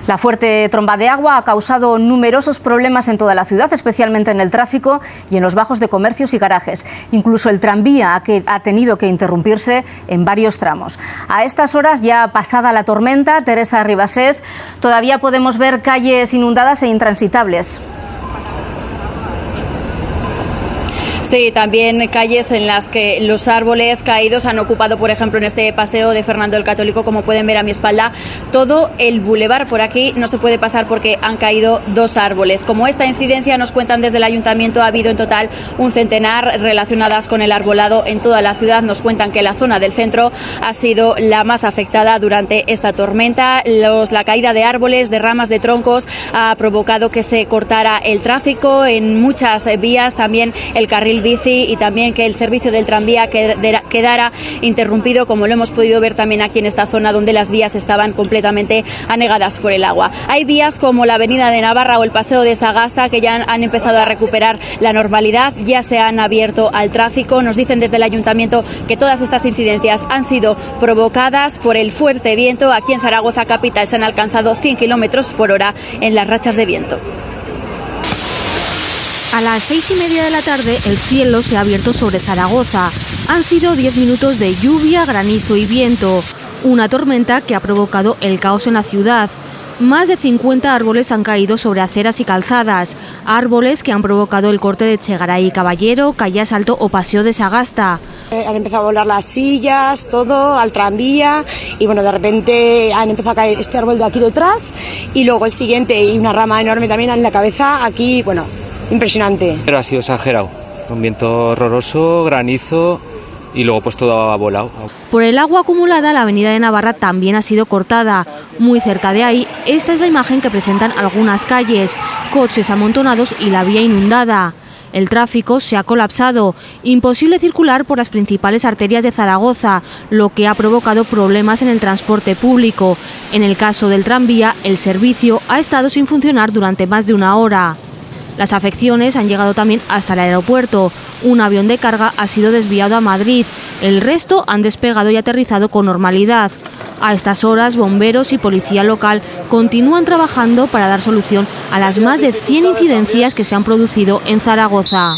La fuerte tromba de agua ha causado numerosos problemas en toda la ciudad, especialmente en el tráfico y en los bajos de comercios y garajes. Incluso el tranvía ha tenido que interrumpirse en varios tramos. A estas horas, ya pasada la tormenta, Teresa Ribasés, todavía podemos ver calles inundadas e intransitables. Sí, también calles en las que los árboles caídos han ocupado, por ejemplo, en este paseo de Fernando el Católico, como pueden ver a mi espalda, todo el bulevar. Por aquí no se puede pasar porque han caído 2 árboles. Como esta incidencia, nos cuentan desde el ayuntamiento, ha habido en total un centenar relacionadas con el arbolado en toda la ciudad. Nos cuentan que la zona del centro ha sido la más afectada durante esta tormenta. La caída de árboles, de ramas, de troncos, ha provocado que se cortara el tráfico en muchas vías, también el carril bici, y también que el servicio del tranvía quedara interrumpido, como lo hemos podido ver también aquí en esta zona, donde las vías estaban completamente anegadas por el agua. Hay vías como la Avenida de Navarra o el Paseo de Sagasta que ya han empezado a recuperar la normalidad, ya se han abierto al tráfico. Nos dicen desde el ayuntamiento que todas estas incidencias han sido provocadas por el fuerte viento. Aquí en Zaragoza capital se han alcanzado 100 kilómetros por hora en las rachas de viento. A las 6:30 de la tarde el cielo se ha abierto sobre Zaragoza. Han sido 10 minutos de lluvia, granizo y viento. Una tormenta que ha provocado el caos en la ciudad. Más de 50 árboles han caído sobre aceras y calzadas. Árboles que han provocado el corte de Chegaray y Caballero, Calle Asalto o Paseo de Sagasta. Han empezado a volar las sillas, todo, al tranvía, y bueno, de repente han empezado a caer este árbol de aquí detrás y luego el siguiente y una rama enorme también en la cabeza aquí, bueno, impresionante. Pero ha sido exagerado, un viento horroroso, granizo y luego pues todo ha volado. Por el agua acumulada, la avenida de Navarra también ha sido cortada. Muy cerca de ahí, esta es la imagen que presentan algunas calles, coches amontonados y la vía inundada. El tráfico se ha colapsado, imposible circular por las principales arterias de Zaragoza, lo que ha provocado problemas en el transporte público. En el caso del tranvía, el servicio ha estado sin funcionar durante más de una hora. Las afecciones han llegado también hasta el aeropuerto. Un avión de carga ha sido desviado a Madrid. El resto han despegado y aterrizado con normalidad. A estas horas, bomberos y policía local continúan trabajando para dar solución a las más de 100 incidencias que se han producido en Zaragoza.